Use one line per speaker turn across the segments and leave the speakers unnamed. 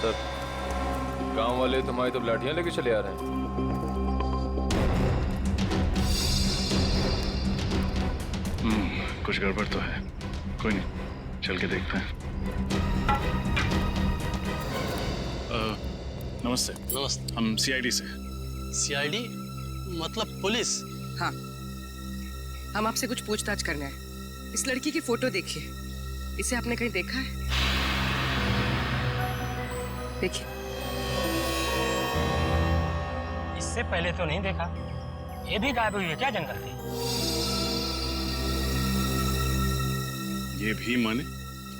Sir, गांव वाले तुम्हारी तो लाठियां लेके चले आ रहे हैं।
कुछ गड़बड़ तो है। कोई नहीं, चल के देखते हैं। नमस्ते।
नमस्ते।
हम सीआईडी से।
सीआईडी मतलब पुलिस?
हाँ, हम आपसे कुछ पूछताछ करना है। इस लड़की की फोटो देखिए, इसे आपने कहीं देखा है? देखिए।
इससे पहले तो नहीं देखा। ये भी गायब हुई है क्या जंगल से?
ये भी माने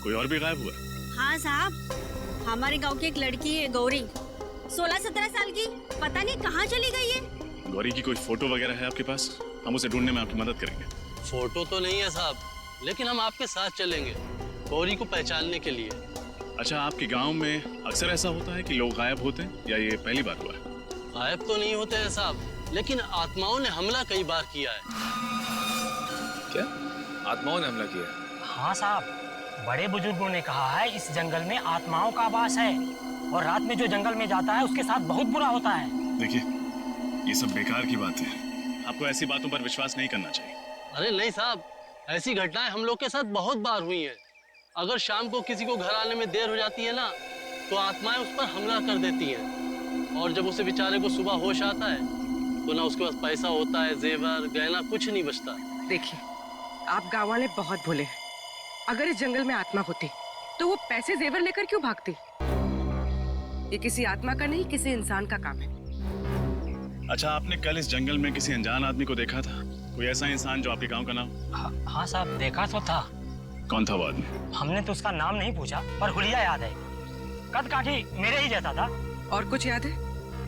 कोई और भी गायब हुआ?
हाँ साहब, हमारे गांव की एक लड़की है गौरी, 16-17 साल की, पता नहीं कहाँ चली गई है।
गौरी की कोई फोटो वगैरह है आपके पास? हम उसे ढूंढने में आपकी मदद करेंगे।
फोटो तो नहीं है साहब, लेकिन हम आपके साथ चलेंगे गौरी को पहचानने के लिए।
अच्छा, आपके गांव में अक्सर ऐसा होता है कि लोग गायब होते हैं या ये पहली बार हुआ है?
गायब तो नहीं होते हैं साहब, लेकिन आत्माओं ने हमला कई बार किया है।
क्या आत्माओं ने हमला किया?
हाँ साहब, बड़े बुजुर्गों ने कहा है इस जंगल में आत्माओं का वास है और रात में जो जंगल में जाता है उसके साथ बहुत बुरा होता है।
देखिए, ये सब बेकार की बात है। आपको ऐसी बातों पर विश्वास नहीं करना चाहिए।
अरे नहीं साहब, ऐसी घटनाएं हम लोग के साथ बहुत बार हुई हैं। अगर शाम को किसी को घर आने में देर हो जाती है ना, तो आत्माएं उस पर हमला कर देती हैं। और जब उसे बेचारे को सुबह होश आता है तो ना उसके पास पैसा होता है, जेवर गहना कुछ नहीं बचता।
देखिए, आप गाँव वाले बहुत भोले हैं। अगर इस जंगल में आत्मा होती तो वो पैसे जेवर लेकर क्यों भागती? ये किसी आत्मा का नहीं, किसी इंसान का काम है।
अच्छा, आपने कल इस जंगल में किसी अनजान आदमी को देखा था? कोई ऐसा इंसान जो आपके गांव का नाम?
हाँ साहब, देखा तो था।
कौन था वो आदमी?
हमने तो उसका नाम नहीं पूछा, पर हुलिया याद है। कद काठी मेरे ही जैसा था।
और कुछ याद है?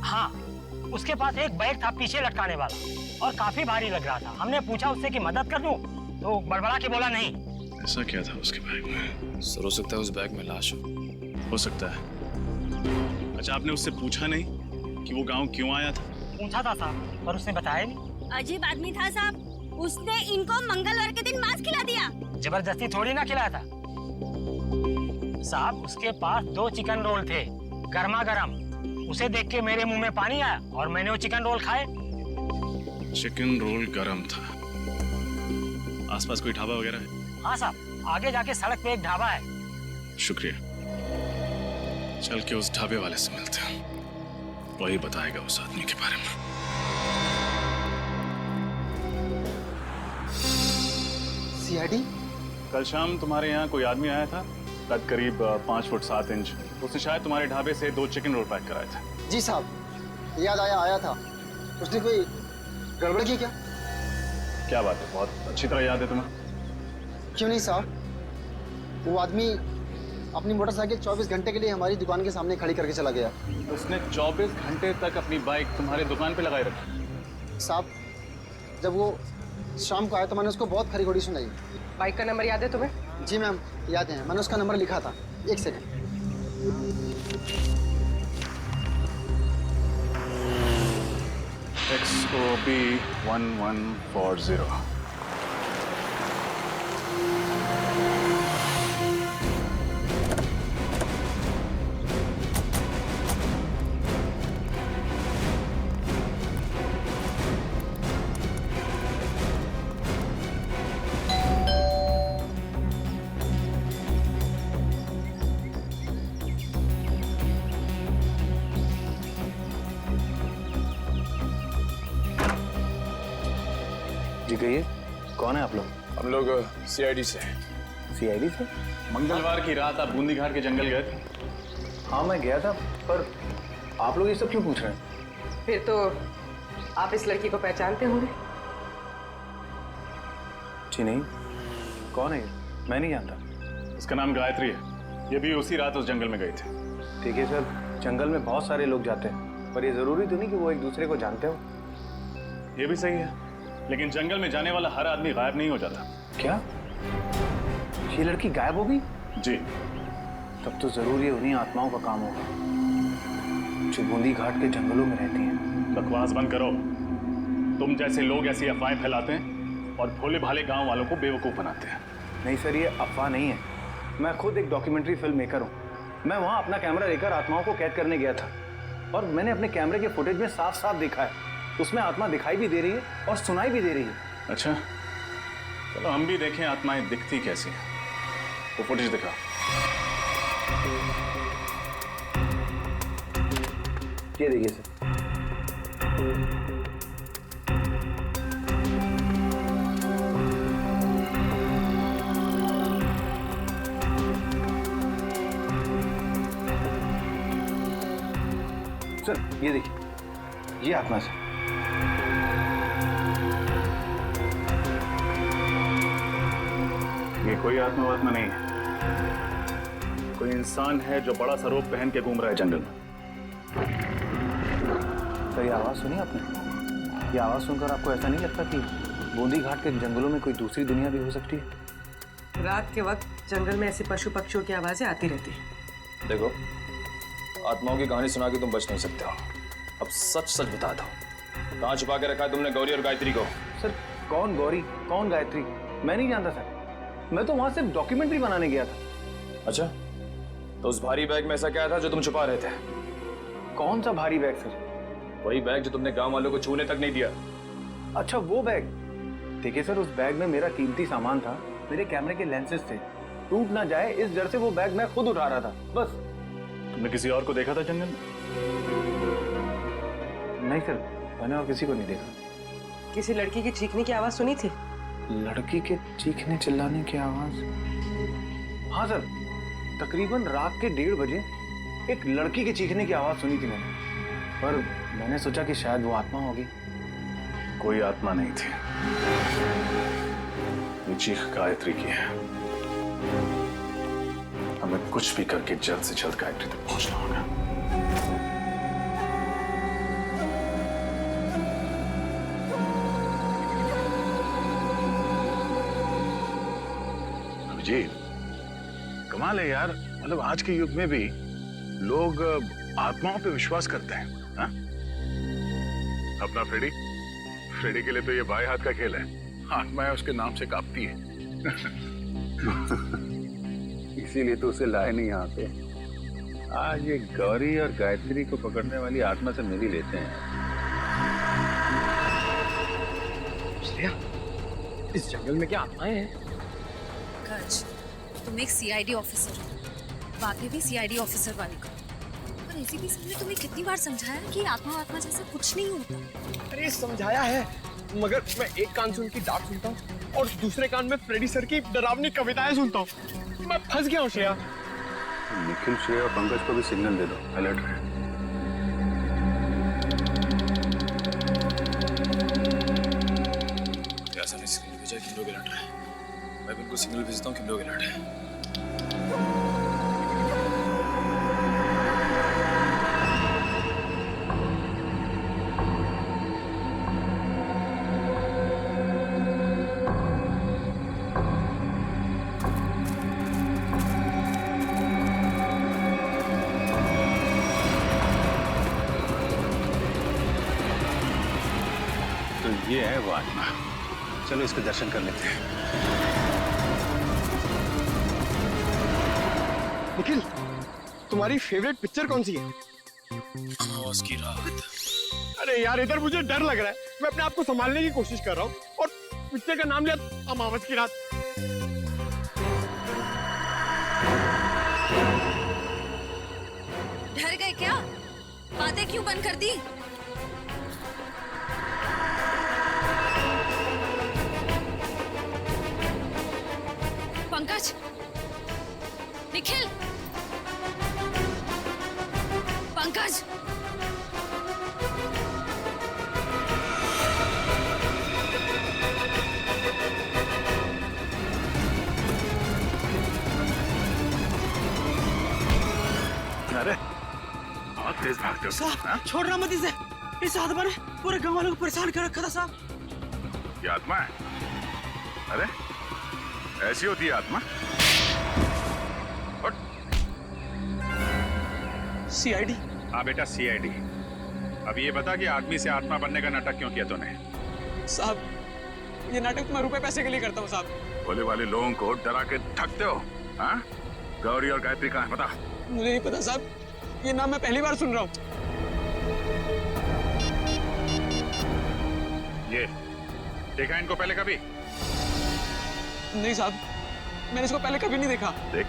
हाँ, उसके पास एक बैग था पीछे लटकाने वाला और काफी भारी लग रहा था। हमने पूछा उससे कि मदद कर दूं, तो बड़बड़ा के बोला नहीं।
ऐसा क्या था उसके बैग में?
सर, हो सकता है उस बैग में लाश
हो सकता है। अच्छा, आपने उससे पूछा नहीं कि वो गांव क्यों आया था?
पूछा था साहब, पर उसने बताया नहीं।
अजीब आदमी था साहब, उसने इनको मंगलवार के दिन मांस खिला दिया।
जबरदस्ती थोड़ी ना खिलाया था साहब। उसके पास 2 चिकन रोल थे, गर्मा गर्म। उसे देख के मेरे मुंह में पानी आया और मैंने वो चिकन रोल खाए।
चिकन रोल गरम था। आसपास कोई ढाबा वगैरह है?
हाँ साहब, आगे जाके सड़क पे एक ढाबा है।
शुक्रिया। चल के उस ढाबे वाले से मिलते हैं, वही बताएगा उस आदमी के बारे में।
सीआईडी?
कल शाम तुम्हारे यहाँ कोई आदमी आया था, कद करीब 5 फुट 7 इंच। उसने शायद तुम्हारे ढाबे से 2 चिकन रोल पैक कराए थे।
जी साहब, याद आया था। उसने कोई गड़बड़ की क्या?
क्या बात है, बहुत अच्छी तरह याद है तुम्हें।
क्यों नहीं साहब, वो आदमी अपनी मोटरसाइकिल 24 घंटे के लिए हमारी दुकान के सामने खड़ी करके चला गया।
उसने 24 घंटे तक अपनी बाइक तुम्हारी दुकान पे लगाए रखी?
साहब, जब वो शाम को आया तो मैंने उसको बहुत खरी खोटी सुनाई।
बाइक का नंबर याद है तुम्हें?
जी मैम, याद है, मैंने उसका नंबर लिखा था। एक सेकंड।
XOB 1140।
जी कहिए, कौन है आप लोग?
हम लोग सीआईडी से।
सीआईडी से?
मंगलवार की रात आप बूंदी घाट के जंगल गए थे?
हाँ, मैं गया था, पर आप लोग ये सब क्यों पूछ रहे हैं?
फिर तो आप इस लड़की को पहचानते होंगे।
जी नहीं, कौन है ये? मैं नहीं जानता।
इसका नाम गायत्री है। ये भी उसी रात उस जंगल में गए थे।
ठीक है सर, जंगल में बहुत सारे लोग जाते हैं, पर ये जरूरी तो नहीं कि वो एक दूसरे को जानते हो।
ये भी सही है, लेकिन जंगल में जाने वाला हर आदमी गायब नहीं हो जाता।
क्या ये लड़की गायब हो गई?
जी।
तब तो जरूर ये उन्हीं आत्माओं का काम होगा जो बूंदी घाट के जंगलों में रहती हैं।
बकवास बंद करो। तुम जैसे लोग ऐसी अफवाहें फैलाते हैं और भोले भाले गांव वालों को बेवकूफ बनाते हैं।
नहीं सर, ये अफवाह नहीं है। मैं खुद एक डॉक्यूमेंट्री फिल्म मेकर हूँ। मैं वहां अपना कैमरा लेकर आत्माओं को कैद करने गया था और मैंने अपने कैमरे के फुटेज में साफ साफ देखा है, उसमें आत्मा दिखाई भी दे रही है और सुनाई भी दे रही है।
अच्छा, चलो हम भी देखें आत्माएं दिखती कैसी हैं। वो फुटेज दिखा।
ये देखिए सर। सर ये देखिए, ये आत्मा से।
ये कोई आत्मा नहीं है, कोई इंसान है जो बड़ा सा रोब पहन के घूम रहा है जंगल में।
तो ये आवाज सुनी आपने? ये आवाज सुनकर आपको ऐसा नहीं लगता कि बूंदी घाट के जंगलों में कोई दूसरी दुनिया भी हो सकती है?
रात के वक्त जंगल में ऐसे पशु पक्षियों की आवाजें आती रहती हैं।
देखो, आत्माओं की कहानी सुना के तुम बच नहीं सकते हो। अब सच सच बता दो, कहाँ छुपा के रखा है तुमने गौरी और गायत्री को?
सर कौन गौरी कौन गायत्री मैं नहीं जानता सर, मैं तो वहां सिर्फ डॉक्यूमेंट्री बनाने गया था।
अच्छा, तो उस भारी बैग में ऐसा क्या था जो तुम छुपा रहे थे?
कौन सा भारी बैग सर?
वही बैग जो तुमने गांव वालों को छूने तक नहीं दिया।
अच्छा वो बैग। देखिए सर, उस बैग में मेरा कीमती सामान था, मेरे कैमरे के लेंसेज थे, टूट ना जाए इस डर से वो बैग मैं खुद उठा रहा था बस।
तुमने किसी और को देखा था जंगल में?
नहीं सर, मैंने और किसी को नहीं देखा।
किसी लड़की की चीखने की आवाज सुनी थी?
लड़की के चीखने चिल्लाने की आवाज? हाँ सर, तकरीबन रात के 1:30 बजे एक लड़की के चीखने की आवाज सुनी थी मैंने, पर मैंने सोचा कि शायद वो आत्मा होगी।
कोई आत्मा नहीं थी, ये चीख गायत्री की है। हमें कुछ भी करके जल्द से जल्द गायत्री तक पहुंचना होगा।
अभिजीत, कमाल है यार, मतलब आज के युग में भी लोग आत्माओं पे विश्वास करते हैं। हा? अपना फ्रेडी के लिए तो ये बाएं हाथ का खेल है, आत्माएं उसके नाम से कांपती है। इसीलिए तो उसे लाए नहीं यहाँ पे। आज ये गौरी और गायत्री को पकड़ने वाली आत्मा से मिल ही लेते हैं।
इस जंगल में क्या आत्माएं हैं?
गज, तुम एक सीआईडी ऑफिसर हो, बातें भी सीआईडी ऑफिसर वाली करो। पर एसीपी सर ने तुम्हें कितनी बार समझाया कि आत्मा जैसा कुछ नहीं होता।
अरे समझाया है, मगर मैं एक कान से उनकी डांट सुनता हूँ और दूसरे कान में फ्रेडी सर की डरावनी कविताएं सुनता हूँ। मैं फंस गया हूँ श्रेया।
निखिल, श्रेया और पंकज को भी सिग्नल दे दो, अलर्ट रहे।
ऐसा नहीं, सिग्नल भेजा, किन लोग अलर्ट रहे। मैं भी उनको सिग्नल भेजता हूँ, किन लोग अलर्ट है।
तो ये है वो आत्मा, चलो इसके दर्शन कर लेते हैं।
निखिल, तुम्हारी फेवरेट पिक्चर कौन सी है?
अमावस की रात।
अरे यार, इधर मुझे डर लग रहा है, मैं अपने आप को संभालने की कोशिश कर रहा हूँ और पिक्चर का नाम लिया अमावस की रात।
डर गए क्या? बातें क्यों बंद कर दी? पंकज, निखिल, पंकज,
अरे बहुत तेज भागते हो। हाँ?
छोड़ना मत इसे, इस आत्मा ने पूरे गांव वालों को परेशान कर रखा था साहब।
ये आत्मा है? अरे ऐसी होती है आत्मा?
सीआईडी?
हाँ बेटा, सीआईडी। अब ये बता कि आदमी से आत्मा बनने का नाटक क्यों किया तूने?
साहब, ये नाटक मैं रुपए पैसे के लिए करता हूँ साहब।
भोले वाले लोगों को डरा के ठगते हो। हाँ? गौरी और गायत्री कहाँ है बता?
मुझे नहीं पता साहब, ये नाम मैं पहली बार सुन रहा हूँ।
ये देखा इनको पहले कभी?
नहीं साहब, मैंने इसको पहले कभी नहीं देखा।
देख,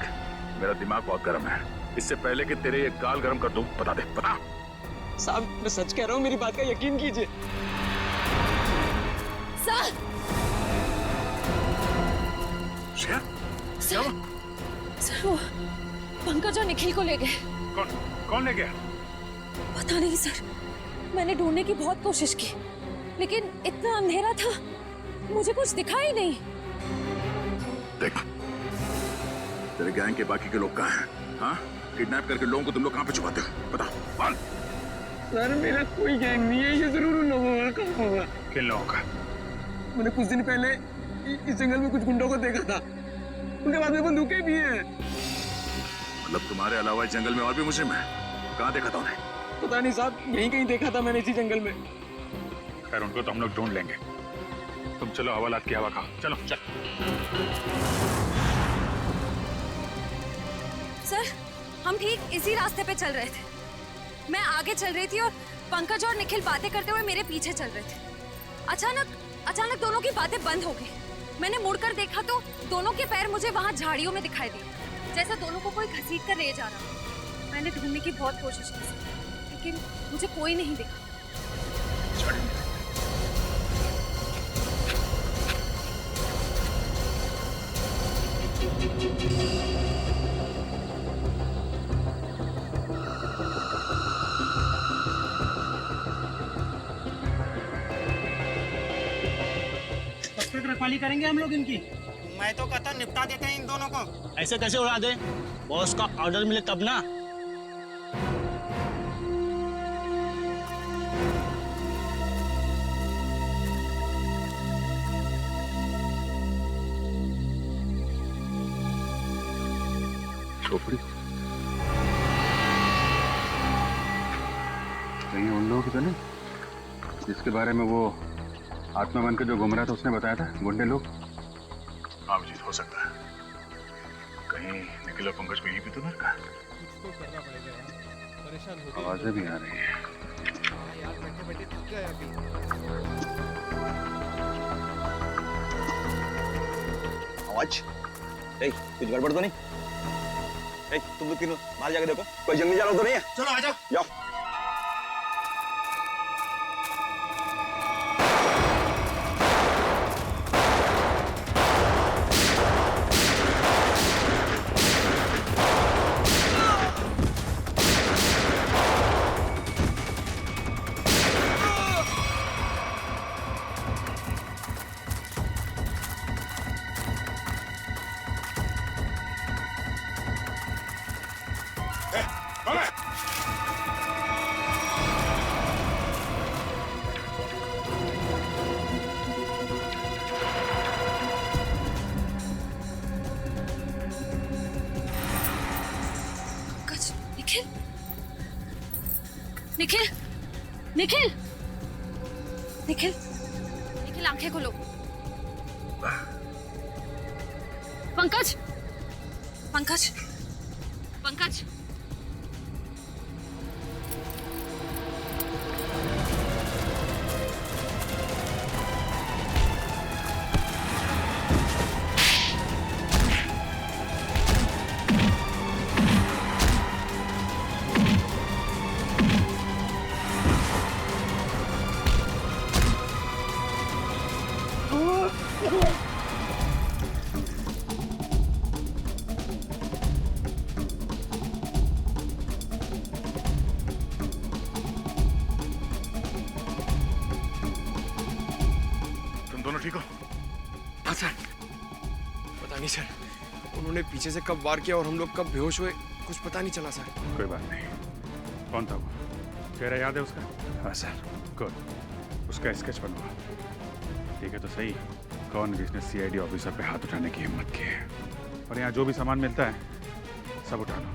मेरा दिमाग बहुत गर्म है। इससे पहले कि तेरे ये गाल गर्म कर दूं, बता दे, बता।
साहब मैं सच कह रहा हूँ, मेरी बात का यकीन कीजिए।
सर
सर,
सर वो पंकज और निखिल को ले गए।
कौन ले गया?
पता नहीं सर, मैंने ढूंढने की बहुत कोशिश की, लेकिन इतना अंधेरा था, मुझे कुछ दिखा ही नहीं।
देख, तेरे गैंग के बाकी के लोग कहाँ हैं? हाँ? किडनैप करके लोगों को तुम लोग कहाँ पे छुपाते हो? बता, बोल।
सर मेरा कोई गैंग नहीं है, ये जरूर उन लोगों का काम होगा।
किन लोगों का?
मैंने कुछ दिन पहले इस जंगल में कुछ गुंडों को देखा था, उनके पास में बंदूकें भी हैं।
मतलब तुम्हारे अलावा इस जंगल में और भी मुजरिम हैं? कहाँ देखा था उन्हें?
पता नहीं साहब, यहीं कहीं देखा था मैंने इसी जंगल में।
खैर उनको तो हम लोग ढूंढ लेंगे। तुम चलो हवालात की हवा खाओ, चलो चल।
सर हम ठीक इसी रास्ते पे चल रहे थे, मैं आगे चल रही थी और पंकज और निखिल बातें करते हुए मेरे पीछे चल रहे थे। अचानक दोनों की बातें बंद हो गई। मैंने मुड़कर देखा तो दोनों के पैर मुझे वहां झाड़ियों में दिखाई दिए, जैसे दोनों को कोई घसीट कर ले जा रहा। मैंने ढूंढने की बहुत कोशिश की, लेकिन मुझे कोई नहीं दिखा।
रखवाली करेंगे हम लोग इनकी।
मैं तो कहता निपटा देते हैं इन दोनों को।
ऐसे कैसे उड़ा दे? बॉस का ऑर्डर मिले तब ना।
खोपड़ी कहीं उन लोगों की तो नहीं जिसके बारे में वो आत्मा बन के जो घूम रहा था उसने बताया था, गुंडे लोग? हाँ अभिजीत, हो सकता है कहीं निखिल और पंकज को यही भी तो घर का। आवाजें भी आ रही है।
आवाज? कुछ गड़बड़ तो नहीं? तुम लोग तीनों बाहर जाके देखो, कोई जंगली जानवर तो नहीं है?
चलो आ जाओ।
जाओ।
निखिल, निखिल, निखिल, निखिल आंखें खोलो। पंकज, पंकज, पंकज।
ठीक हो?
हाँ सर। पता नहीं सर, उन्होंने पीछे से कब वार किया और हम लोग कब बेहोश हुए, कुछ पता नहीं चला सर।
कोई बात नहीं। कौन था वो? चेहरा याद है उसका? हाँ सर। गुड, उसका स्केच बनवा। ठीक है तो सही, कौन जिसने सीआईडी ऑफिसर पे हाथ उठाने की हिम्मत की है? और यहाँ जो भी सामान मिलता है सब उठा लो।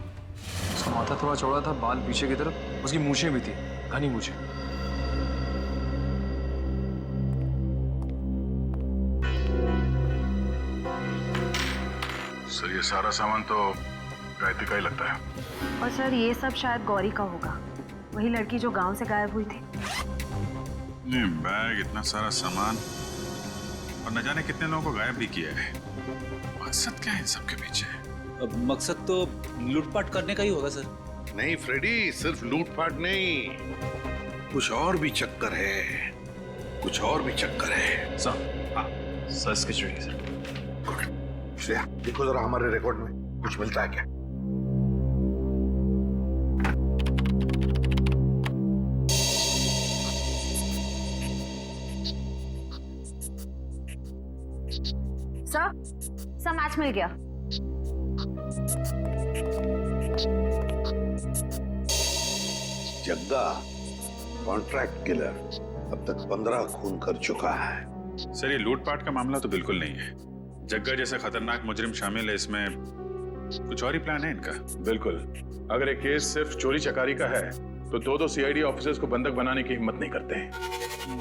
उसका माथा थोड़ा चौड़ा था, बाल पीछे की तरफ, उसकी मूछें भी थी, घनी मूछें।
सर ये सारा सामान तो गायत्री का ही लगता है।
और सर ये सब शायद गौरी का होगा, वही लड़की जो गांव से गायब हुई थी।
नहीं, बैग, इतना सारा सामान और न जाने कितने लोगों को गायब भी किया है। मकसद क्या है इन सबके पीछे?
अब मकसद तो लूटपाट करने का ही होगा सर।
नहीं फ्रेडी, सिर्फ लूटपाट नहीं, कुछ और भी चक्कर है, कुछ और भी चक्कर है।
सर इसकी चोरी सर।
श्रेया, देखो जरा हमारे रिकॉर्ड में कुछ मिलता है क्या?
सर मैच मिल गया।
जग्गा कॉन्ट्रैक्ट किलर अब तक 15 खून कर चुका है।
सर ये लूटपाट का मामला तो बिल्कुल नहीं है। जग्गा जैसा खतरनाक मुजरिम शामिल है इसमें, कुछ और ही प्लान है इनका।
बिल्कुल, अगर ये केस सिर्फ चोरी चकारी का है तो दो सीआईडी ऑफिसर्स को बंधक बनाने की हिम्मत नहीं करते।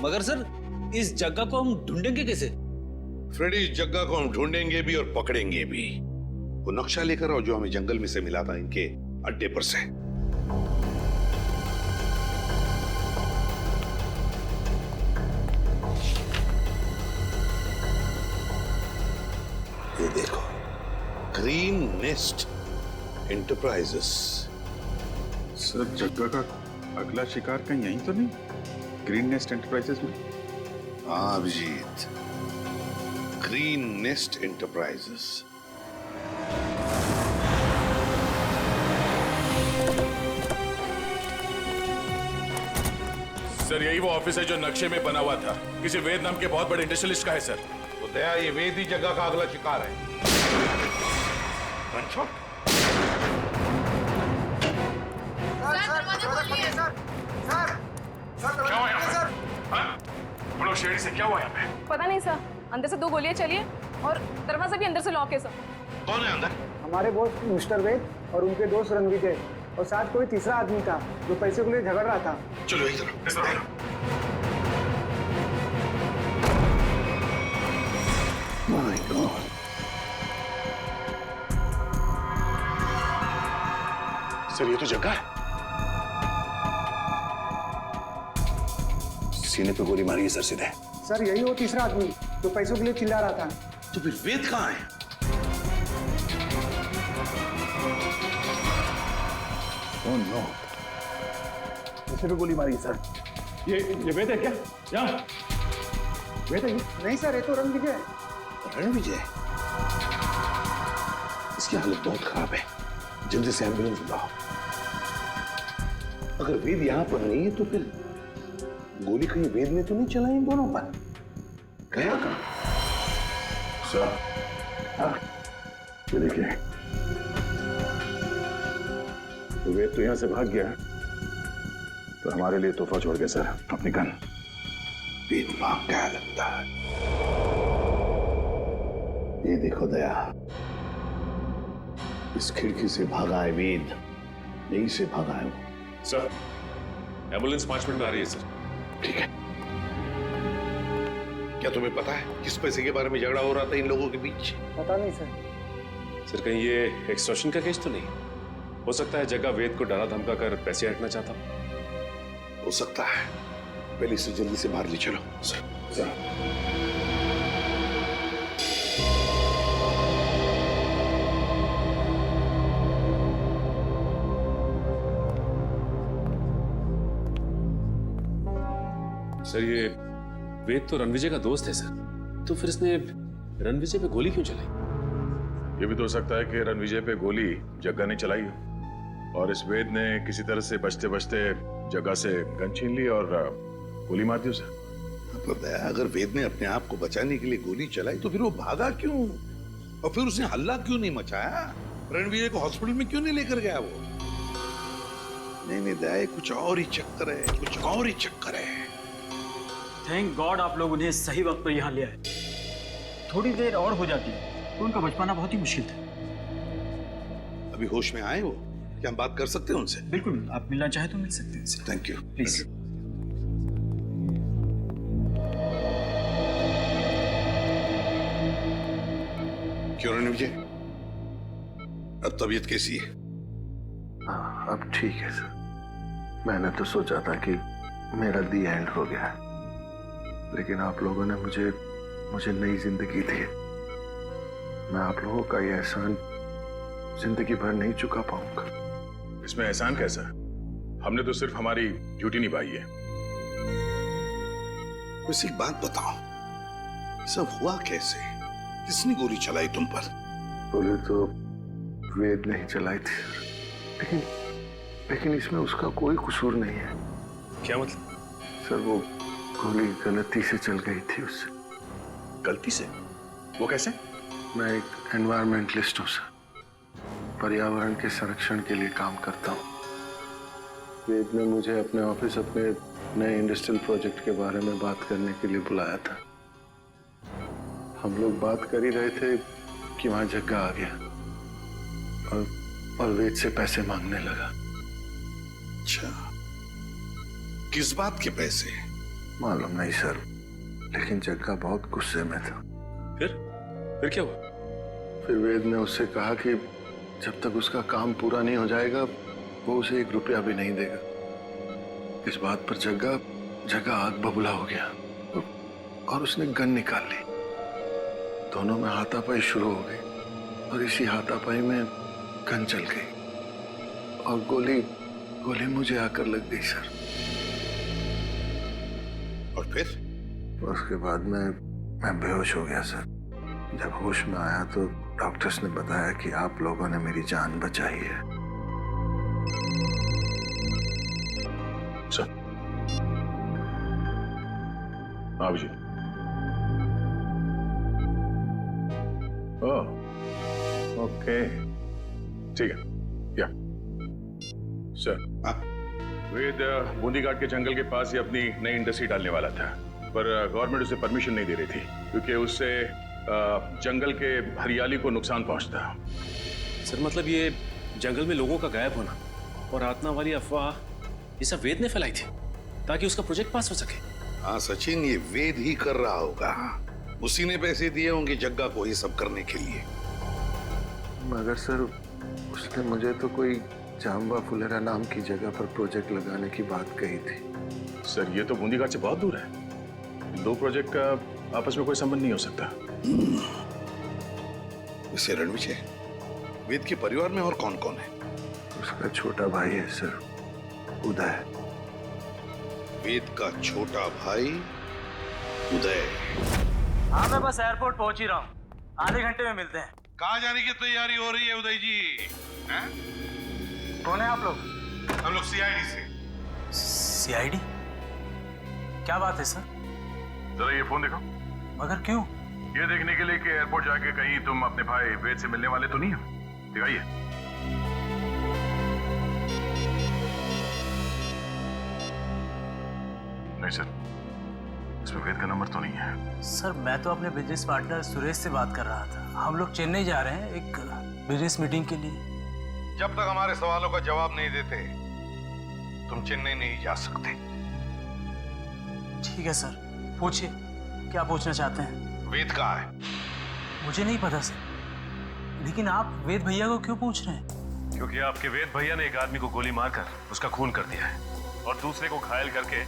मगर सर इस जग्गा को हम ढूंढेंगे कैसे?
फ्रेडी, इस जग्गा को हम ढूंढेंगे भी और पकड़ेंगे भी। वो नक्शा लेकर आओ जो हमें जंगल में से मिला था इनके अड्डे पर से। ये देखो, ग्रीन नेस्ट एंटरप्राइजेस।
सर जग्गा का अगला शिकार कहीं यहीं तो नहीं? ग्रीन नेस्ट एंटरप्राइजेस में?
हाँ Abhijit, green nest enterprises.
Sir यही वो ऑफिस है जो नक्शे में बना हुआ था, किसी वेद नाम के बहुत बड़े इंडस्ट्रियलिस्ट का है सर।
तो दया, ये वेद ही जगह का अगला शिकार है।
क्या हुआ यहाँ पे? हाँ? बोलो शेरी से क्या हुआ यहाँ पे?
पता नहीं सर, अंदर से 2 गोलियां चली और दरवाजा भी अंदर से लॉक है सर।
कौन है अंदर?
हमारे बॉस मिस्टर वेद और उनके दोस्त रणविजय, और साथ कोई तीसरा आदमी था जो पैसे को लिए झगड़ रहा था।
चलो इधर। माय गॉड,
सर ये तो जग्गा है।
सीने पे गोली मारी है सर सीधे।
सर यही वो तीसरा आदमी जो पैसों के लिए चिल्ला रहा था।
तो फिर वेद कहाँ है?
ओह नो,
पैसे पे गोली मारी है सर।
ये वेद है क्या? यहाँ
वेद है? नहीं सर, ये तो रणविजय है।
रणविजय? इसकी हालत बहुत खराब है, जल्दी से एम्बुलेंस बुलाओ। अगर वेद यहाँ पर नहीं है तो फिर गोली कहीं वेद ने तो नहीं चलाई इन दोनों पर? गया कहाँ?
सर
हाँ,
ये देखिए, तो वेद तो यहां से भाग गया तो हमारे लिए तोहफा छोड़ गया सर, अपनी गन।
वेद भाग गया लगता है। ये देखो दया, इस खिड़की से भागा है वेद, यहीं से भागा है वो।
सर एम्बुलेंस 5 मिनट में आ रही है सर।
ठीक है। क्या तुम्हें पता है किस पैसे के बारे में झगड़ा हो रहा था इन लोगों के बीच?
पता नहीं सर।
सर कहीं ये एक्सटॉर्शन का केस तो नहीं? हो सकता है जगह वेद को डरा धमका कर पैसे हटना चाहता
हो सकता है। पहले इसे जल्दी से बाहर ले चलो। सर
सर ये वेद तो रणविजय का दोस्त है सर, तो फिर इसने रणविजय पे गोली क्यों चलाई?
ये भी तो हो सकता है कि रणविजय पे गोली जग्गा ने चलाई हो और इस वेद ने किसी तरह से बचते बचते जग्गा से गन छीन ली और गोली मार दी उसे।
अगर वेद ने अपने आप को बचाने के लिए गोली चलाई तो फिर वो भागा क्यों? और फिर उसने हल्ला क्यों नहीं मचाया? रणविजय को हॉस्पिटल में क्यों नहीं लेकर गया वो? नहीं दया, कुछ और ही चक्कर है, कुछ और ही चक्कर है।
थैंक गॉड आप लोग उन्हें सही वक्त पर यहाँ ले आए। थोड़ी देर और हो जाती तो उनका बच पाना बहुत ही मुश्किल था।
अभी होश में आए वो? क्या हम बात कर सकते हैं उनसे?
बिल्कुल, आप मिलना चाहे तो मिल सकते हैं।
Thank you.
प्लीज।
क्यों रणविजय, अब तबीयत कैसी है?
हाँ, अब ठीक है सर। मैंने तो सोचा था कि मेरा दी एंड हो गया, लेकिन आप लोगों ने मुझे नई जिंदगी दी। मैं आप लोगों का ये एहसान जिंदगी भर नहीं चुका पाऊंगा।
इसमें एहसान कैसा? हमने तो सिर्फ हमारी ड्यूटी निभाई है।
वैसे एक बात बताओ, सब हुआ कैसे? किसने गोली चलाई तुम पर?
गोली तो वेद नहीं चलाई थी, लेकिन इसमें उसका कोई कसूर नहीं है।
क्या मतलब?
सर वो गोली गलती से चल गई थी उससे।
गलती से? वो कैसे?
मैं एक एनवायरमेंटलिस्ट हूँ सर, पर्यावरण के संरक्षण के लिए काम करता हूँ। वेद ने मुझे अपने ऑफिस अपने नए इंडस्ट्रियल प्रोजेक्ट के बारे में बात करने के लिए बुलाया था। हम लोग बात कर ही रहे थे कि वहां जग्गा आ गया और वेद से पैसे मांगने लगा।
अच्छा, किस बात के पैसे?
मालूम नहीं सर, लेकिन जग्गा बहुत गुस्से में था।
फिर क्या हुआ?
फिर वेद ने उससे कहा कि जब तक उसका काम पूरा नहीं हो जाएगा वो उसे 1 रुपया भी नहीं देगा। इस बात पर जग्गा आग बबूला हो गया और उसने गन निकाल ली। दोनों में हाथापाई शुरू हो गई और इसी हाथापाई में गन चल गई और गोली मुझे आकर लग गई सर।
और फिर?
उसके बाद मैं बेहोश हो गया सर। जब होश में आया तो डॉक्टर्स ने बताया कि आप लोगों ने मेरी जान बचाई है।
सर, आप जी। ओह, ओके, ठीक है। या सर, वेद बूंदी घाट के जंगल के पास ही अपनी नई इंडस्ट्री डालने वाला था, पर गवर्नमेंट उसे परमिशन नहीं दे रही थी क्योंकि उससे जंगल के हरियाली को नुकसान पहुंचता।
सर मतलब ये जंगल में लोगों का गायब होना और आत्मा वाली अफवाह ये सब वेद ने फैलाई थी ताकि उसका प्रोजेक्ट पास हो सके।
हाँ सचिन, ये वेद ही कर रहा होगा। उसी ने पैसे दिए होंगे जग्गा को ये सब करने के लिए।
मगर सर उसने मुझे तो कोई जाम्बा फुलेरा नाम की जगह पर प्रोजेक्ट लगाने की बात कही थी।
सर ये तो बूंदी घाट से बहुत दूर है। 2 प्रोजेक्ट का आपस में कोई संबंध नहीं हो सकता।
वैसे रणविजय, वेद के परिवार में और कौन कौन है?
उसका छोटा भाई है सर, उदय।
वेद का छोटा भाई उदय?
हाँ मैं बस एयरपोर्ट पहुंच ही रहा हूँ, आधे घंटे में मिलते हैं।
कहाँ जाने की तैयारी हो रही है उदय जी? हैं?
कौन है आप लोग?
हम लोग सीआईडी से।
सीआईडी? क्या बात है सर?
जरा ये फोन देखो।
मगर क्यों?
ये देखने के लिए कि एयरपोर्ट जाके कहीं तुम अपने भाई वेद से मिलने वाले तो नहीं हो। दिखाइए। नहीं सर, इसमें वेद का नंबर तो नहीं है।
सर मैं तो अपने बिजनेस पार्टनर सुरेश से बात कर रहा था। हम लोग चेन्नई जा रहे हैं एक बिजनेस मीटिंग के लिए।
जब तक हमारे सवालों का जवाब नहीं देते तुम चेन्नई नहीं जा सकते।
ठीक है सर, पूछिए क्या पूछना चाहते हैं।
वेद कहाँ है?
मुझे नहीं पता सर, लेकिन आप वेद भैया को क्यों पूछ रहे हैं?
क्योंकि आपके वेद भैया ने एक आदमी को गोली मारकर उसका खून कर दिया है और दूसरे को घायल करके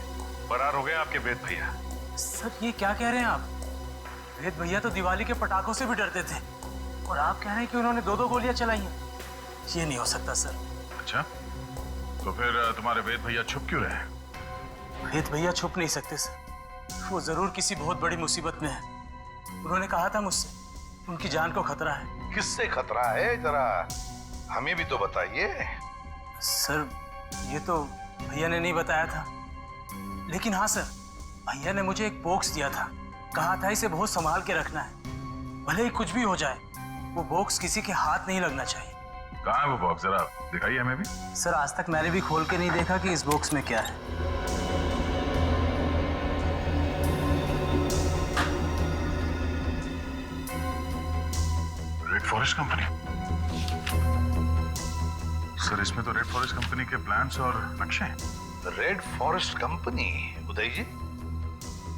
फरार हो गए आपके वेद भैया।
सर ये क्या कह रहे हैं आप? वेद भैया तो दिवाली के पटाखों से भी डरते थे और आप कह रहे हैं कि उन्होंने 2-2 गोलियां चलाई हैं। ये नहीं हो सकता सर।
अच्छा, तो फिर तुम्हारे वेद भैया छुप क्यों रहे?
वेद भैया छुप नहीं सकते सर, वो जरूर किसी बहुत बड़ी मुसीबत में है। उन्होंने कहा था मुझसे उनकी जान को खतरा है।
किससे खतरा है, जरा हमें भी तो बताइए।
सर ये तो भैया ने नहीं बताया था, लेकिन हाँ सर भैया ने मुझे एक बॉक्स दिया था, कहा था इसे बहुत संभाल के रखना है, भले ही कुछ भी हो जाए वो बॉक्स किसी के हाथ नहीं लगना चाहिए।
कहाँ है वो बॉक्स, जरा दिखाइए हमें भी।
सर आज तक मैंने भी खोल के नहीं देखा कि इस बॉक्स में क्या है।
Red forest company? सर इसमें तो रेड फॉरेस्ट कंपनी के प्लान्स और नक्शे हैं।
Red forest company? Uday ji,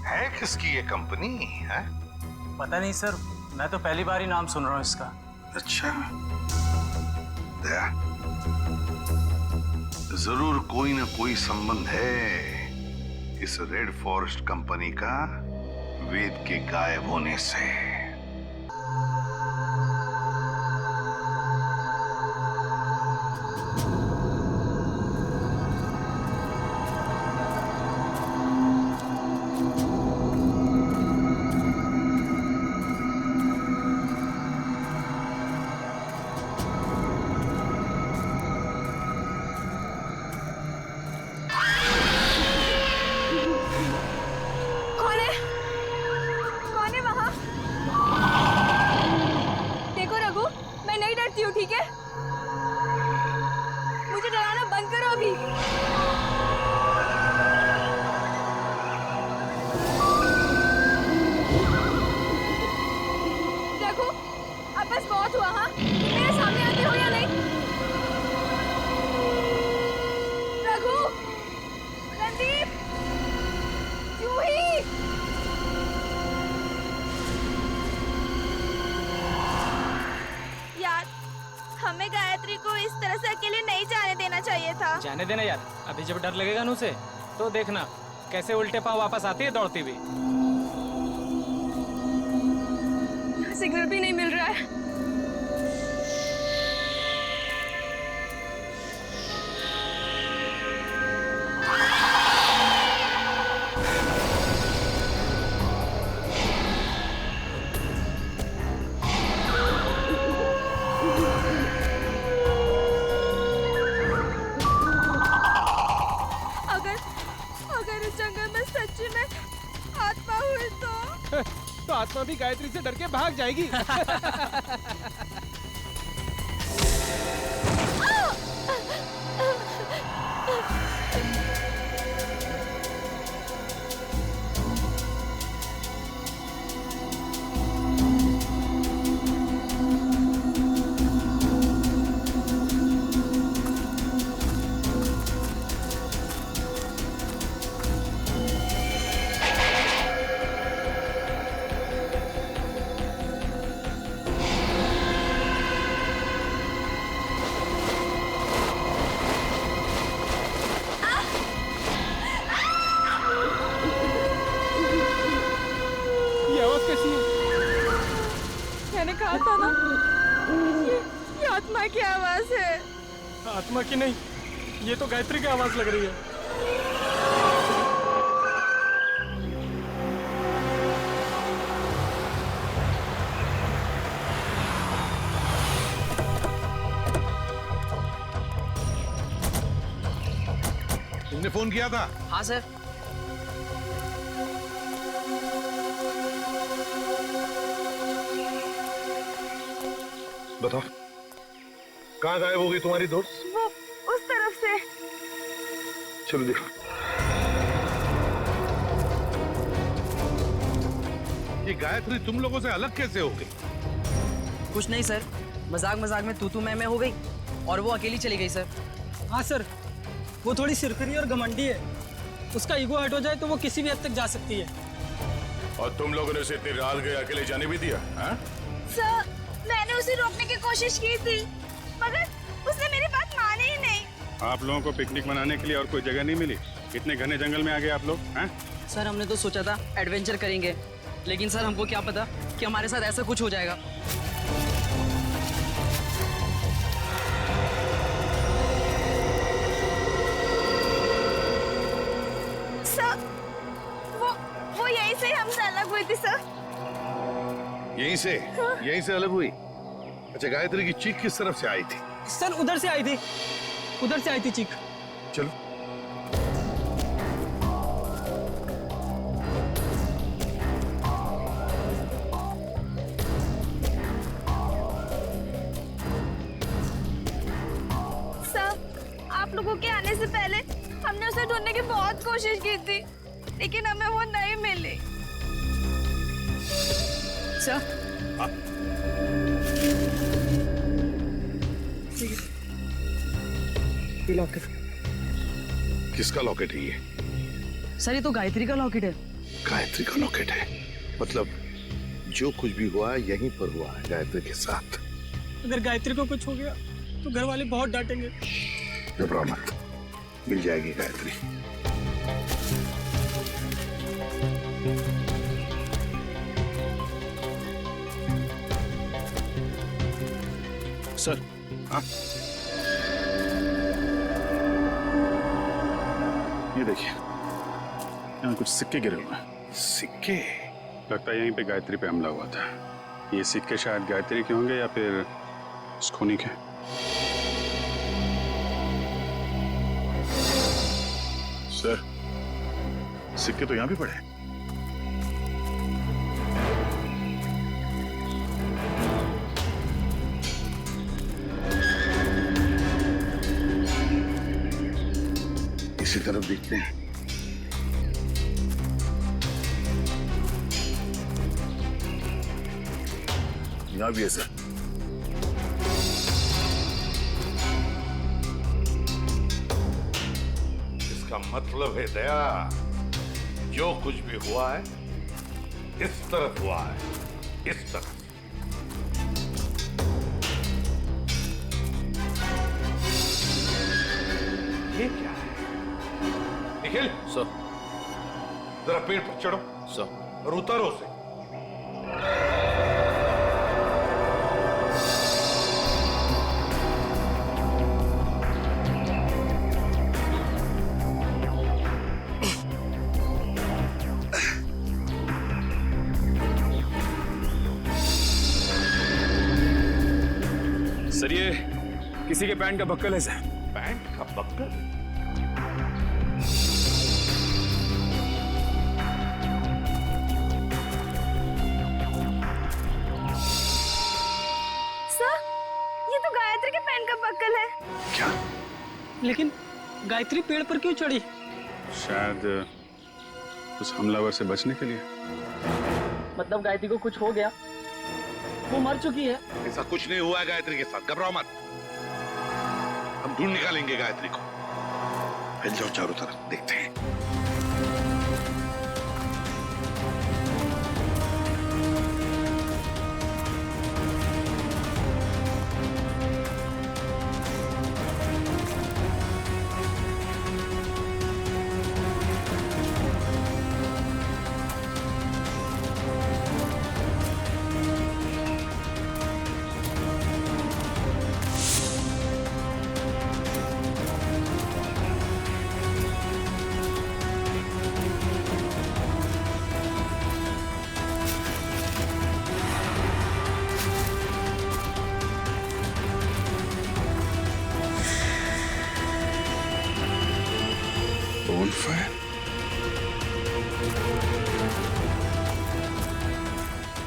है किसकी ये कंपनी है?
पता नहीं सर, मैं तो पहली बार ही नाम सुन रहा हूँ इसका।
अच्छा, दया, जरूर कोई ना कोई संबंध है इस रेड फॉरेस्ट कंपनी का वेद के गायब होने से।
ठीक है, मुझे डराना बंद करो अभी। देखो, अब बस बहुत हुआ। हाँ, मेरे सामने आते हो या नहीं? रघु, रणदीप, जूही।
यार, हमें गायत्री को इस तरह से अकेले नहीं जाने देना चाहिए था।
जाने देना यार, अभी जब डर लगेगा ना उसे, तो देखना कैसे उल्टे पांव वापस आती है दौड़ती हुई।
सिग्नल भी नहीं मिल रहा है।
अगर इस जंगल में सच्ची में आत्मा हुई
तो आत्मा भी गायत्री से डर के भाग जाएगी।
मैंने कहा था ना, ये आत्मा की आवाज है।
आत्मा की नहीं, ये तो गायत्री की आवाज लग रही है।
तुमने फोन किया था?
हाँ सर।
बताओ, कहाँ गायब हो गई तुम्हारी दोस्त?
वो उस तरफ से।
चलो देखो। ये गायत्री तुम लोगों से अलग कैसे हो गई?
कुछ नहीं सर, मजाक मजाक में तू मैं हो गई और वो अकेली चली गई सर।
हाँ सर, वो थोड़ी सिरकरी और घमंडी है। उसका ईगो हट हो जाए तो वो किसी भी हद तक जा सकती है।
और तुम लोगों ने उसे इतनी रात गए अकेले जाने भी दिया? हाँ?
सर, मैंने उसे रोकने की कोशिश की थी, मगर उसने मेरी बात मानी ही नहीं।
आप लोगों को पिकनिक मनाने के लिए और कोई जगह नहीं मिली? इतने घने जंगल में आ गए आप लोग? हैं?
सर हमने तो सोचा था एडवेंचर करेंगे, लेकिन सर हमको क्या पता कि हमारे साथ ऐसा कुछ हो जाएगा।
सर, वो यहीं से हमसे अलग हुई थी सर।
यहीं से?
हाँ।
यहीं से अलग हुई? अच्छा, गायत्री की चीख किस तरफ से आई थी?
सर उधर से आई थी, उधर से आई थी चीख।
चलो।
सर, आप लोगों के आने से पहले हमने उसे ढूंढने की बहुत कोशिश की थी, लेकिन हमें वो नहीं मिली।
Sir, locket.
किसका लॉकेट है ये?
सर ये तो गायत्री का लॉकेट है।
गायत्री का लॉकेट है? मतलब जो कुछ भी हुआ यहीं पर हुआ है गायत्री के साथ।
अगर गायत्री को कुछ हो गया तो घर वाले बहुत डांटेंगे।
घबरा मत, मिल जाएगी गायत्री।
सर।
हाँ?
ये देखिए, यहाँ कुछ सिक्के गिरे हुए हैं।
सिक्के?
लगता है यहीं पे गायत्री पे हमला हुआ था। ये सिक्के शायद गायत्री के होंगे या फिर उस खूनी के।
सर, सिक्के तो यहाँ भी पड़े हैं।
इसी तरफ देखते हैं।
यहाँ भी है सर।
इसका मतलब है दया, जो कुछ भी हुआ है इस तरफ हुआ है, इस तरफ। ये क्या है? निखिल
सर,
जरा पेड़ पर चढ़ो
सर
और उतारो उसे।
सर, ये किसी के पैंट का बक्कल है सर।
पैंट का बक्कल?
सर, ये तो गायत्री के पैंट का बक्कल है।
क्या?
लेकिन गायत्री पेड़ पर क्यों चढ़ी?
शायद उस हमलावर से बचने के लिए।
मतलब गायत्री को कुछ हो गया, वो मर चुकी है।
ऐसा कुछ नहीं हुआ है गायत्री के साथ, घबराओ मत। हम ढूंढ निकालेंगे गायत्री को। फैल जाओ चारों तरफ, देखते हैं। बोनफायर?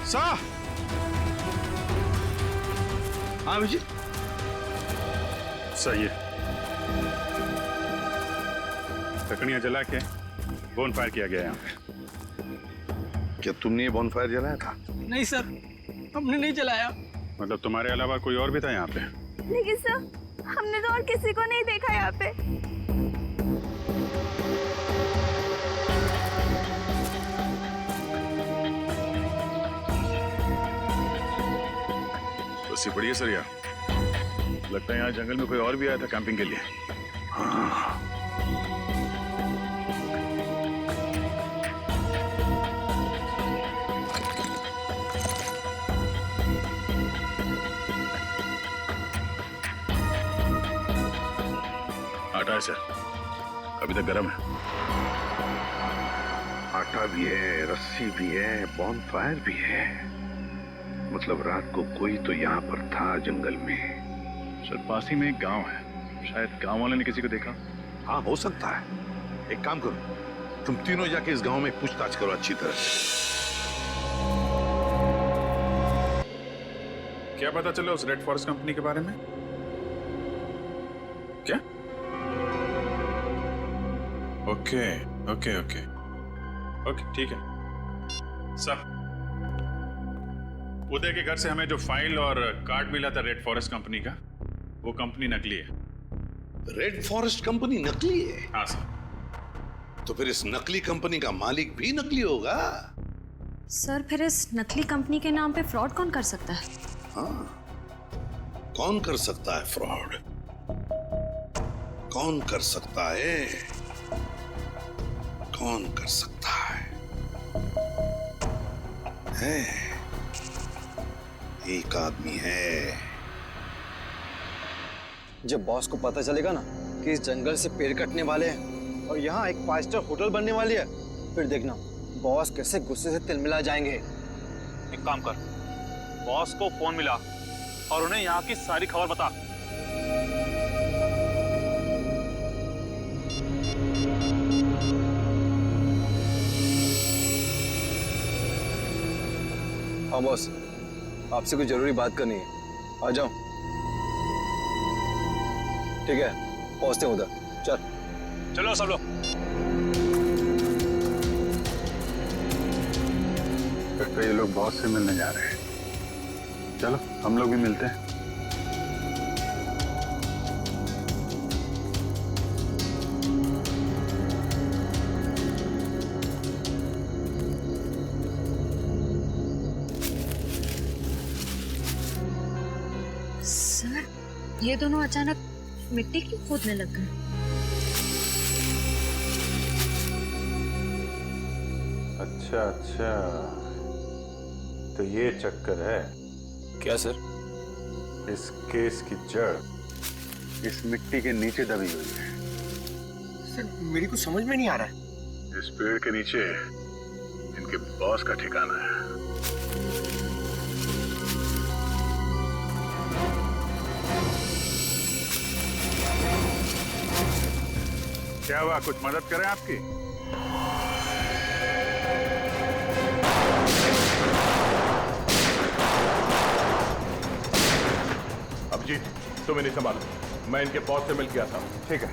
साह!
हाँ विजय,
सही है। लकड़ियां जला के बोनफायर किया गया यहाँ पे।
क्या तुमने ये बोनफायर जलाया था?
नहीं सर, हमने नहीं जलाया।
मतलब तुम्हारे अलावा कोई और भी था यहाँ पे?
लेकिन सर, हमने तो और किसी को नहीं देखा यहाँ पे।
बस बढ़िया सर यार। लगता है यहाँ जंगल में कोई और भी आया था कैंपिंग के लिए। हाँ। आटा है सर, अभी तक गर्म है।
आटा भी है, रस्सी भी है, बॉनफायर भी है। मतलब रात को कोई तो यहाँ पर था जंगल में।
सर पास ही में एक गांव है, शायद गांव वाले ने किसी को देखा।
हाँ हो सकता है। एक काम करो, तुम तीनों जाके इस गांव में पूछताछ करो अच्छी तरह से।
क्या पता चला उस रेड फॉरेस्ट कंपनी के बारे में? क्या? ओके ओके ओके ओके, ठीक है सर। उदय के घर से हमें जो फाइल और कार्ड मिला था रेड फॉरेस्ट कंपनी का, वो कंपनी नकली है।
रेड फॉरेस्ट कंपनी नकली है?
हाँ सर।
तो फिर इस नकली कंपनी का मालिक भी नकली होगा।
सर, फिर इस नकली कंपनी के नाम पे फ्रॉड कौन कर सकता है?
हाँ, कौन कर सकता है फ्रॉड? कौन कर सकता है? कौन कर सकता है? एक आदमी है।
जब बॉस को पता चलेगा ना कि इस जंगल से पेड़ कटने वाले हैं और यहाँ एक 5 स्टार होटल बनने वाली है, फिर देखना बॉस कैसे गुस्से से तिलमिला जाएंगे।
एक काम कर, बॉस को फोन मिला और उन्हें यहाँ की सारी खबर बता।
हाँ बॉस, आपसे कुछ जरूरी बात करनी है, आ जाओ। ठीक है, पहुंचते हैं उधर।
चलो सब लोग।
लगता है ये लोग बॉस से मिलने जा रहे हैं। चलो हम लोग भी मिलते हैं।
सर, ये दोनों अचानक मिट्टी क्यों खोदने लग गए?
अच्छा अच्छा, तो ये चक्कर है
क्या सर?
इस केस की जड़ इस मिट्टी के नीचे दबी हुई है।
सर मेरी कुछ समझ में नहीं आ रहा है।
इस पेड़ के नीचे इनके बॉस का ठिकाना है। क्या हुआ, कुछ मदद करें आपकी?
अभिजीत, तुम इन्हें संभालो, मैं इनके बॉस से मिल के आता हूं।
ठीक है।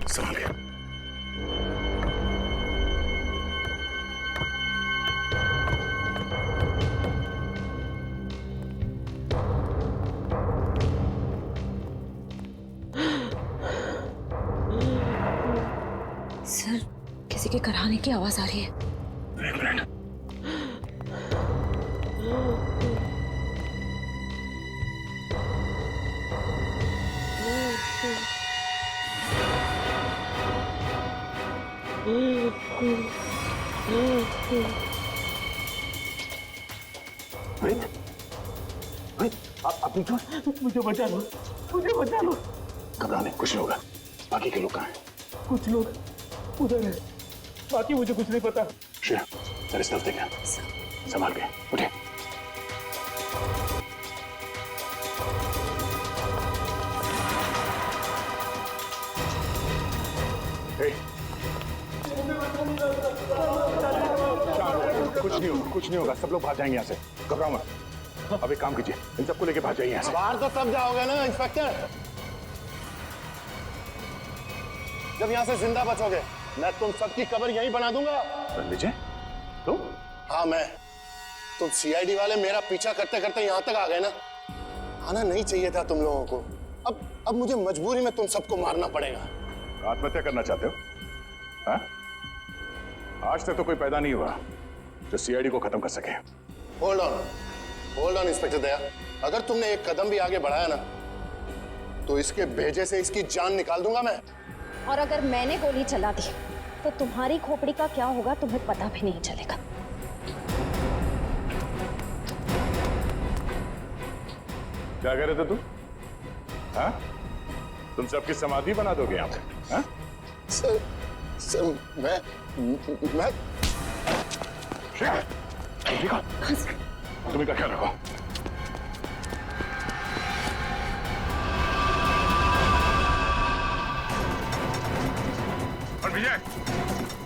संभाल गया।
सर, किसी के कराने की आवाज आ रही है।
एक मिनट।
आप ठीक हो? मुझे बचा लो, मुझे बचा लो।
घबराने, कुछ नहीं होगा। बाकी के लोग कहाँ हैं?
कुछ लोग उधर है, बाकी मुझे कुछ नहीं पता।
श्रेया, जरा इस तरफ देखना, संभाल के उठे। कुछ नहीं होगा, कुछ नहीं होगा, सब लोग भाग जाएंगे यहाँ से। घबराओ मत। अब एक काम कीजिए, इन सबको लेके भाग जाइए यहाँ से।
बाहर तो तब जाओगे ना इंस्पेक्टर, जब यहाँ से जिंदा बचोगे। मैं तुम सबकी कब्र यहीं बना दूंगा।
विजय, तुम?
हाँ मैं। तुम सीआईडी वाले मेरा पीछा करते करते यहाँ तक आ गए ना। आना नहीं चाहिए था तुम लोगों को। अब मुझे मजबूरी में तुम सबको मारना पड़ेगा।
आत्महत्या करना चाहते हो? हाँ? आज तक तो कोई पैदा नहीं हुआ जो सीआईडी को खत्म कर सके।
होल्ड ऑन इंस्पेक्टर दया, अगर तुमने एक कदम भी आगे बढ़ाया ना तो इसके भेजे से इसकी जान निकाल दूंगा मैं।
और अगर मैंने गोली चला दी तो तुम्हारी खोपड़ी का क्या होगा तुम्हें पता भी नहीं चलेगा।
क्या कह रहे थे तुम? हाँ? तुम सबकी समाधि बना दोगे यहाँ पे? हाँ?
सर मैं
श्रेया, ठीक हो? तुम इनका ख्याल रखो।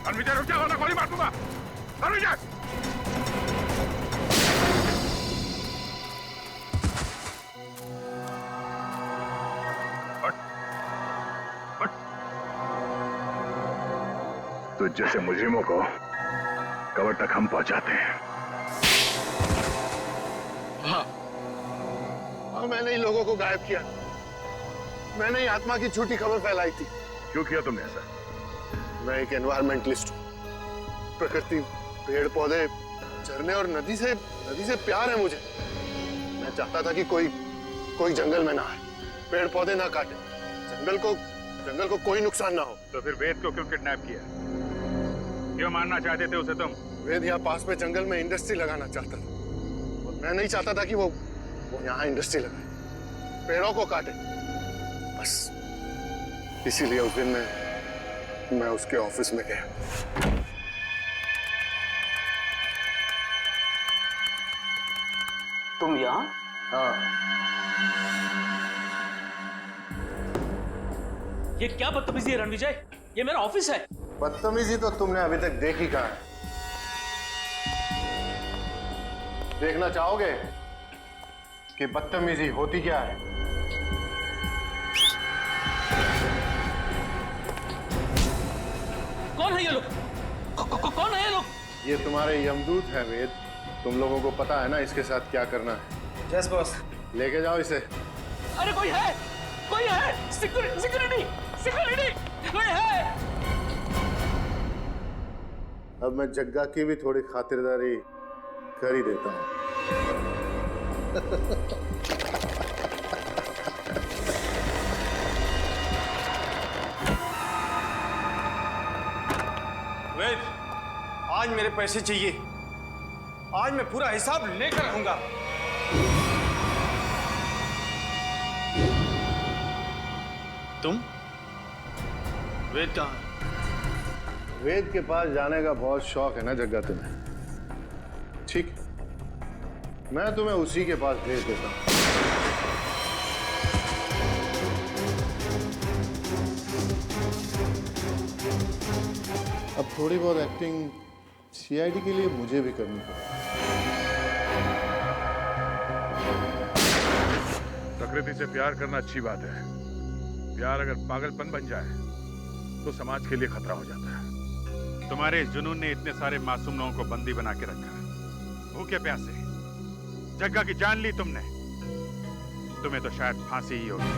विजय रुक जाओ, वरना गोली मार दूंगा। विजय,
तो जैसे मुजरिमों को कब्र तक हम पहुंचाते हैं।
हाँ, मैंने इन लोगों को गायब किया। मैंने ही आत्मा की झूठी खबर फैलाई थी।
क्यों किया तुमने ऐसा?
मैं एक एनवायरमेंटलिस्ट हूँ। प्रकृति, पेड़ पौधे, झरने और नदी से प्यार है मुझे। मैं चाहता था कि कोई जंगल में ना आए, पेड़ पौधे ना काटे, जंगल को कोई नुकसान ना हो।
तो फिर वेद को क्यों किडनैप किया? क्यों मारना चाहते थे उसे तुम?
वेद यहाँ पास में जंगल में इंडस्ट्री लगाना चाहता था और मैं नहीं चाहता था कि वो यहाँ इंडस्ट्री लगाए, पेड़ों को काटे। बस इसीलिए उस दिन मैं उसके ऑफिस में गया।
तुम यहाँ?
हाँ।
ये क्या बदतमीजी है रणविजय? ये मेरा ऑफिस है।
बदतमीजी तो तुमने अभी तक देखी कहाँ है? देखना चाहोगे कि बदतमीजी होती क्या है?
कौन है ये लोग? कौन है ये लोग?
ये तुम्हारे यमदूत हैं वेद। तुम लोगों को पता है ना इसके साथ क्या करना है?
Yes boss.
लेके जाओ इसे।
अरे कोई है सिक्योरिटी कोई है?
अब मैं जग्गा की भी थोड़ी खातिरदारी कर ही देता हूँ।
वेद, आज मेरे पैसे चाहिए। आज मैं पूरा हिसाब लेकर रहूंगा।
तुम? वेद कहाँ है?
वेद के पास जाने का बहुत शौक है ना जग्गा तुम्हें? ठीक, मैं तुम्हें उसी के पास भेज देता हूँ। अब थोड़ी बहुत एक्टिंग सीआईडी के लिए मुझे भी करनी पड़ेगी।
प्रकृति से प्यार करना अच्छी बात है। प्यार अगर पागलपन बन जाए तो समाज के लिए खतरा हो जाता है। तुम्हारे इस जुनून ने इतने सारे मासूम लोगों को बंदी बना के रखा है, भूखे प्यासे। जग्गा की जान ली तुमने, तुम्हें तो शायद फांसी ही होगी।